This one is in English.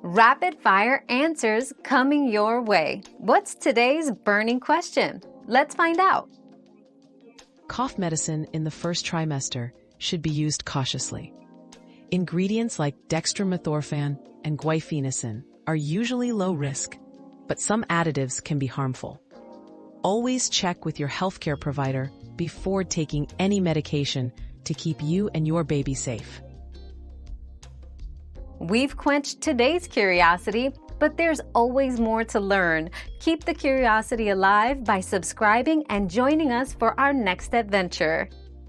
Rapid fire answers coming your way. What's today's burning question? Let's find out. Cough medicine in the first trimester should be used cautiously. Ingredients like dextromethorphan and guaifenesin are usually low risk, but some additives can be harmful. Always check with your healthcare provider before taking any medication to keep you and your baby safe. We've quenched today's curiosity, but there's always more to learn. Keep the curiosity alive by subscribing and joining us for our next adventure.